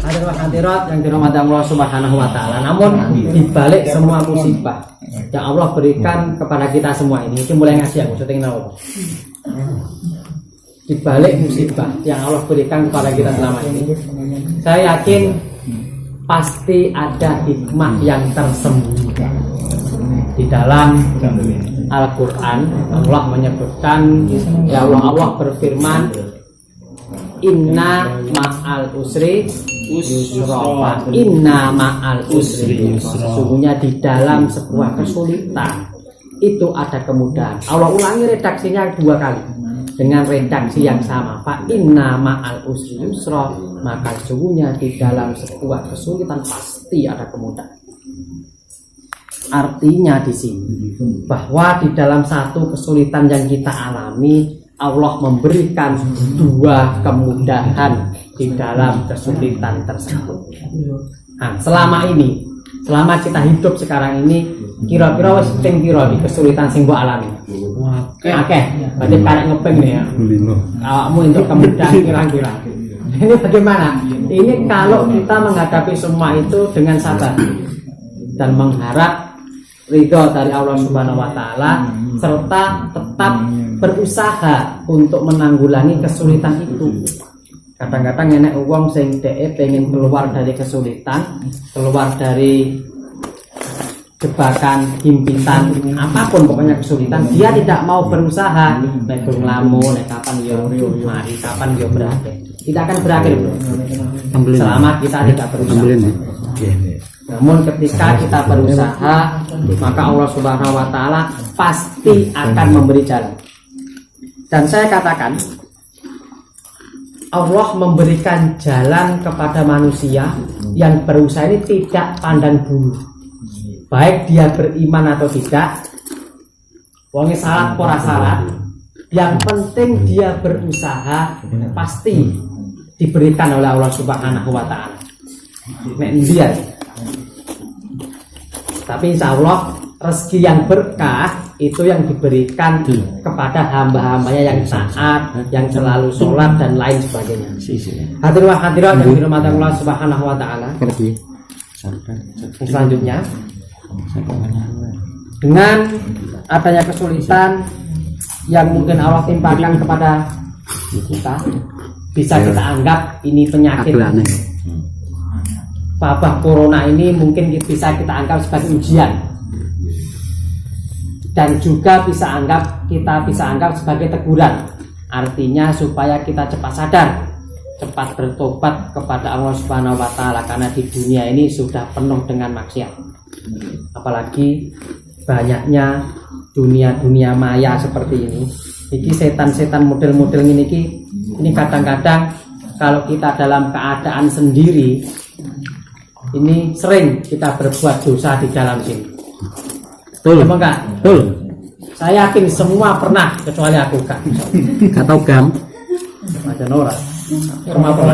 hadirat yang dirahmati Allah Subhanahu wa taala. Namun dibalik semua musibah yang Allah berikan kepada kita semua ini mulai ngaji aku syuting apa? Dibalik musibah yang Allah berikan kepada kita selama ini, saya yakin pasti ada hikmah yang tersembunyi. Di dalam Al-Quran Allah menyebutkan, ya Allah berfirman, Inna ma'al usri yusra. Inna ma'al usri yusra. Sesungguhnya di dalam sebuah kesulitan itu ada kemudahan. Allah ulangi redaksinya 2 kali dengan redaksi yang sama. Fa inna ma'al usri yusra. Maka sesungguhnya di dalam sebuah kesulitan pasti ada kemudahan. Artinya di sini bahwa di dalam satu kesulitan yang kita alami, Allah memberikan 2 kemudahan di dalam kesulitan tersebut. Nah, selama kita hidup sekarang ini, kira-kira wis ping pira di kesulitan sing mbok alami? Oke, berarti karek ngepeng nih ya. Awakmu untuk kemudahan kira-kira. Ini bagaimana? Ini kalau kita menghadapi semua itu dengan sabar dan mengharap ridho dari Allah Subhanahu wa taala serta tetap berusaha untuk menanggulangi kesulitan itu. Kadang-kadang enek wong sing dhek pengen keluar dari kesulitan, keluar dari jebakan, himpitan, apapun pokoknya kesulitan, dia tidak mau berusaha. Nek nglamun, nek kapan yo mari, kapan yo berakhir. Tidak akan berakhir, bro. Selama kita tidak berusaha. Namun ketika kita berusaha, maka Allah Subhanahu wa taala pasti akan memberi jalan. Dan saya katakan, Allah memberikan jalan kepada manusia yang berusaha ini tidak pandang bulu. Baik dia beriman atau tidak, wonge salat ora salat, yang penting dia berusaha pasti diberikan oleh Allah Subhanahu wa taala. Nek dia. Tapi insya Allah rezeki yang berkah itu yang diberikan kepada hamba-hambanya yang taat, yang selalu sholat dan lain sebagainya. Hadirin hadirat yang dirahmati Allah Subhanahu wa taala. Selanjutnya, dengan adanya kesulitan yang mungkin Allah timpakan kepada kita, bisa kita anggap ini penyakit. Wabah corona ini mungkin bisa kita anggap sebagai ujian, dan juga kita bisa anggap sebagai teguran. Artinya supaya kita cepat sadar, cepat bertobat kepada Allah Subhanahu wa taala, karena di dunia ini sudah penuh dengan maksiat. Apalagi banyaknya dunia maya seperti ini. Iki setan-setan model-model ini kadang-kadang kalau kita dalam keadaan sendiri, ini sering kita berbuat dosa di dalam sini. Betul apa enggak? Betul. Saya yakin semua pernah, kecuali aku kan. Kata gam. Ada Nora. Semua pernah.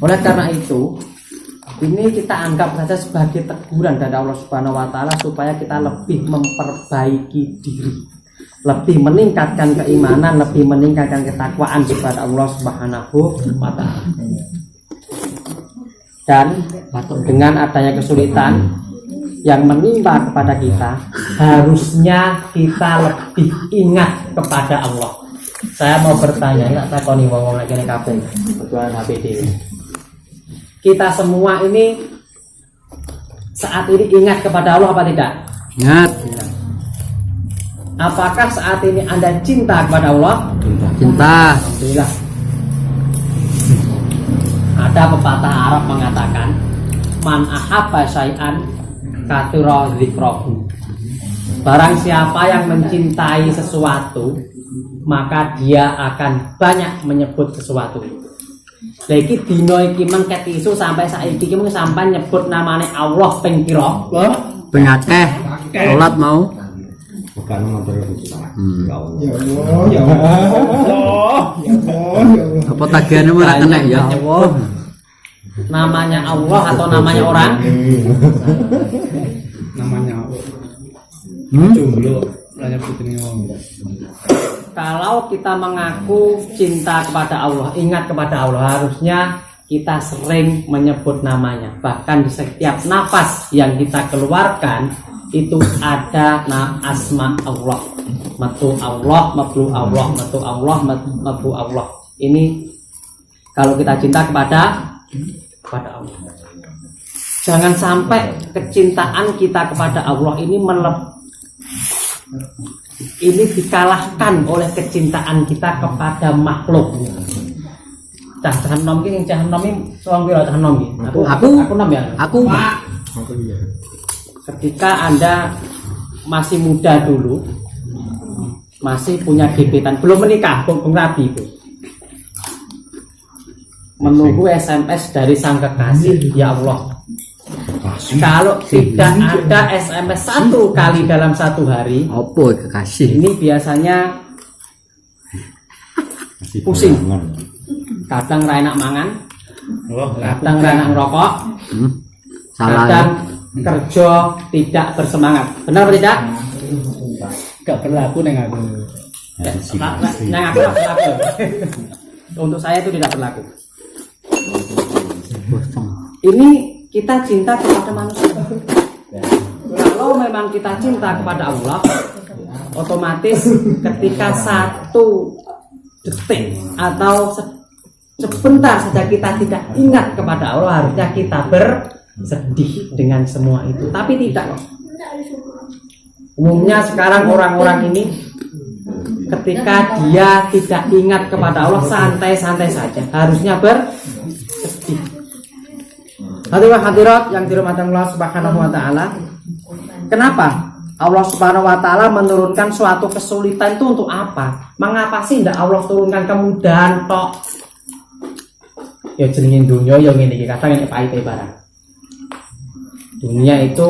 Oleh karena itu, ini kita anggap saja sebagai teguran dari Allah Subhanahu wa taala supaya kita lebih memperbaiki diri, lebih meningkatkan keimanan, lebih meningkatkan ketakwaan kepada Allah Subhanahu wa taala. Dan dengan adanya kesulitan yang menimpa kepada kita, harusnya kita lebih ingat kepada Allah. Saya mau bertanya, enggak takoni wong lagi nek kabeh kebetulan HPD. Kita semua ini saat ini ingat kepada Allah apa tidak? Ingat. Apakah saat ini Anda cinta kepada Allah? Cinta. Alhamdulillah. Ada pepatah Arab mengatakan, man ahabba syai'an katsura dzikrahu. Barang siapa yang mencintai sesuatu, maka dia akan banyak menyebut sesuatu. Lagi dino iki mengket isu sampai saiki iki mung sampai nyebut namanya Allah ping pira? Ping akeh. Salat mau. Bukan motor itu. Ya Allah, ya Allah. Apa tagihanmu ora kena ya Allah. Namanya Allah atau namanya orang? Namanya Allah. Jomblo. Kalau kita mengaku cinta kepada Allah, ingat kepada Allah, harusnya kita sering menyebut namanya. Bahkan di setiap nafas yang kita keluarkan itu ada asma Allah. Matu Allah, mablu Allah, matu Allah, mablu Allah. Ini kalau kita cinta kepada Allah. Jangan sampai kecintaan kita kepada Allah ini dikalahkan oleh kecintaan kita kepada makhluk. Cah nom ki cah nom iki wong pira cah nom ki? Aku nom ya. Aku. Ketika Anda masih muda dulu, masih punya gebetan, belum menikah, Bung Rabi itu. Menunggu SMS dari sang kekasih, ya Allah. Kalau tidak ada SMS 1 kali dalam 1 hari, apa kekasih? ini biasanya pusing. Kadang ra enak mangan, kadang ra enak ngerokok, kadang kerja tidak bersemangat. Benar atau tidak? Gak berlaku neng aku. Neng aku berlaku. Untuk saya itu tidak berlaku. Ini kita cinta kepada manusia. Kalau memang kita cinta kepada Allah, otomatis ketika 1 detik atau sebentar saja kita tidak ingat kepada Allah, harusnya kita bersedih dengan semua itu. Tapi tidak loh. Umumnya sekarang orang-orang ini ketika dia tidak ingat kepada Allah, santai-santai saja, harusnya bersedih. Hadirin hadirat yang dirahmati Allah Subhanahu wa taala. Kenapa Allah Subhanahu wa taala menurunkan suatu kesulitan itu untuk apa? Mengapa sih tidak Allah turunkan kemudahan tok? Ya jenengin dunia yang ini kadang ini pahit barang. Dunia itu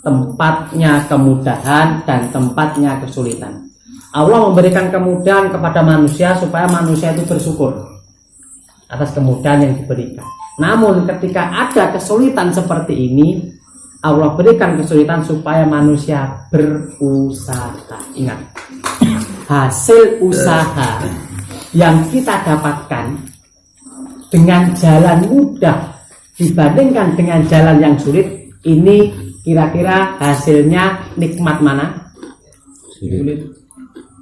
tempatnya kemudahan dan tempatnya kesulitan. Allah memberikan kemudahan kepada manusia supaya manusia itu bersyukur atas kemudahan yang diberikan. Namun ketika ada kesulitan seperti ini, Allah berikan kesulitan supaya manusia berusaha. Ingat, hasil usaha yang kita dapatkan dengan jalan mudah dibandingkan dengan jalan yang sulit, ini kira-kira hasilnya nikmat mana? Sulit.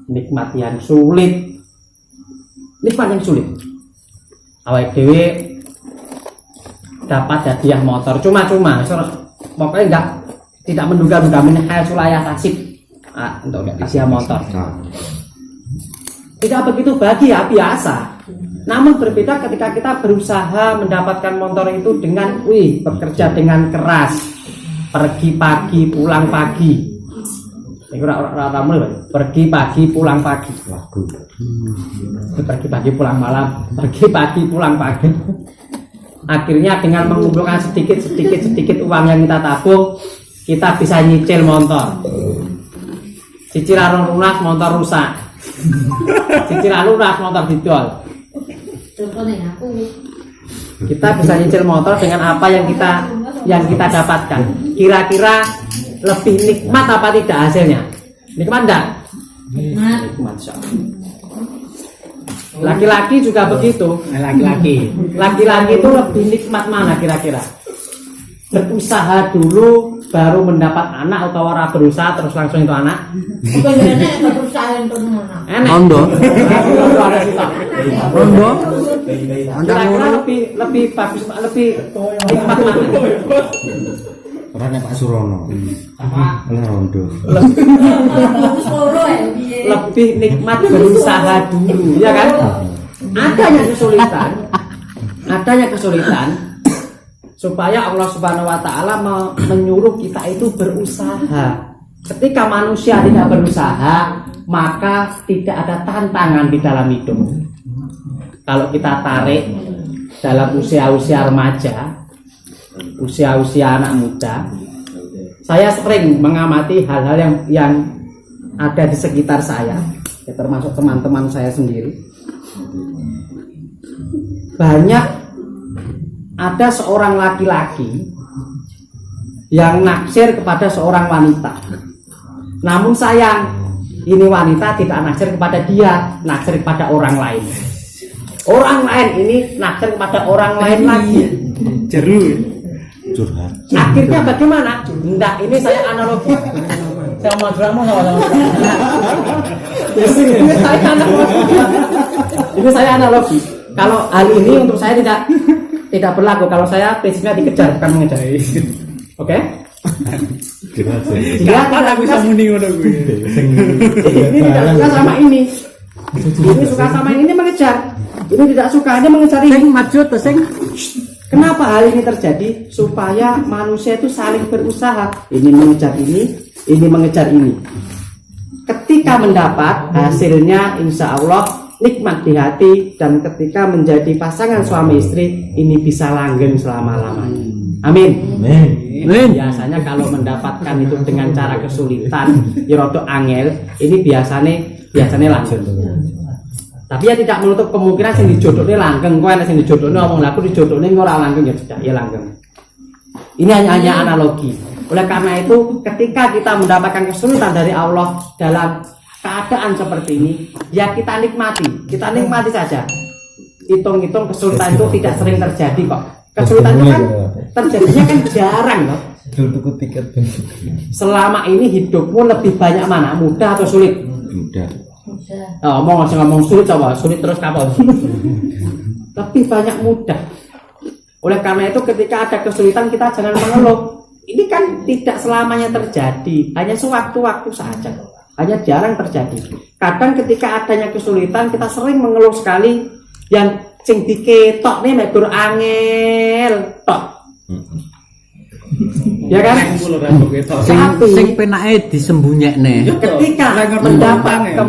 Nikmat yang sulit. Nikmat yang sulit. Awake dhewe dapat hadiah motor cuma-cuma, pokoknya tidak menduga-duga menihal sulayah tasik untuk hadiah motor. Tidak begitu bahagia, biasa. Namun berbeda ketika kita berusaha mendapatkan motor itu dengan bekerja dengan keras, pergi pagi pulang pagi. Pergi pagi pulang pagi. Pergi pagi pulang malam, pergi pagi pulang pagi. Akhirnya dengan mengumpulkan sedikit uang yang kita tabung, kita bisa nyicil motor. Cicilan lunas motor rusak. Cicilan lunas motor didol. Kita bisa nyicil motor dengan apa yang kita dapatkan. Kira-kira lebih nikmat apa tidak hasilnya? Nikmat enggak? Nikmat. Laki-laki juga begitu. Laki-laki itu lebih nikmat mana kira-kira? Berusaha dulu baru mendapat anak atau orang berusaha terus langsung itu anak? Enak. Rondo. Rondo. Kira-kira lebih bagus, lebih nikmat mana? Orangnya Pak Surono. Rondo. Lebih nikmat berusaha dulu, ya kan? Adanya kesulitan supaya Allah Subhanahu wa taala menyuruh kita itu berusaha. Ketika manusia tidak berusaha, maka tidak ada tantangan di dalam hidup. Kalau kita tarik dalam usia-usia remaja, usia-usia anak muda, saya sering mengamati hal-hal yang ada di sekitar saya, ya, termasuk teman-teman saya sendiri. Banyak ada seorang laki-laki yang naksir kepada seorang wanita. Namun sayang, ini wanita tidak naksir kepada dia, naksir kepada orang lain. Orang lain ini naksir kepada orang lain lagi. Jeru. Curhat. Akhirnya bagaimana? Enggak, ini saya analogi. Saya mau drama sama-sama. Ini saya analogi. Ini saya analogi. Kalau hal ini untuk saya tidak berlaku. Kalau saya prinsipnya dikejar bukan mengejar. Oke? Dia Kapan aku bisa muni ngono kuwi? ini tidak suka sama ini. Ini suka sama ini mengejar. Ini tidak suka, dia mengejar ini. Maju to sing. Kenapa hal ini terjadi? Supaya manusia itu saling berusaha. Ini mengejar ini mengejar ini. Ketika mendapat hasilnya, insya Allah nikmat di hati, dan ketika menjadi pasangan suami istri ini bisa langgeng selama-lamanya. Amin. Biasanya kalau mendapatkan itu dengan cara kesulitan, ya rada angel, ini biasanya langgeng. Tapi ya tidak menutup kemungkinan sing dijodohne langgeng, kowe nek sing dijodohne omong laku dijodohne ora langgeng ya tidak, ya langgeng. Ini hanya analogi. Oleh karena itu, ketika kita mendapatkan kesulitan dari Allah dalam keadaan seperti ini, ya kita nikmati saja. Hitung-hitung kesulitan itu tidak sering terjadi kok. Kesulitan itu kan terjadinya kan jarang loh. Selama ini hidupmu lebih banyak mana? Mudah atau sulit? Mudah. Oh, ngomong sulit coba, sulit terus kapal. Lebih banyak mudah. Oleh karena itu ketika ada kesulitan kita jangan mengeluh. Ini kan tidak selamanya terjadi, hanya sewaktu-waktu saja. Hanya jarang terjadi. Kadang ketika adanya kesulitan kita sering mengeluh sekali, yang sing diketok nih mek gur angel tok. Ya kan? Sing penake disembunyiane. Ketika mendapat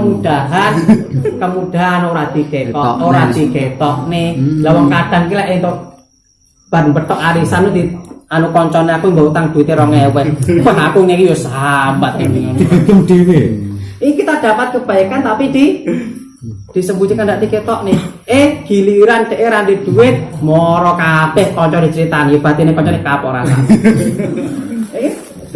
kemudahan ora diketok nih. Lah wong kadang ki lek entuk ban betok arisan di anu koncone aku nggo utang duite 2000. Wah aku ngeki yo sambat ini. Gedung dhewe. Ini kita dapat kebaikan tapi disembunyikan ndak diketok nih. Giliran dhek ra ndek duit, moro kabeh kanca diceritani, batine kancane kapok rasa.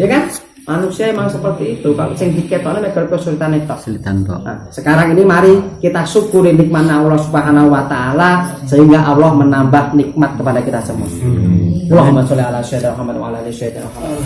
Ya kan? Manusia emang seperti itu. Kalau sing diketokne nek kesulitan tok. Nah, sekarang ini mari kita syukuri nikmat Allah Subhanahu wa taala sehingga Allah menambah nikmat kepada kita semua. Allahumma sholli ala sayyidina Muhammad wa ala ali sayyidina Muhammad.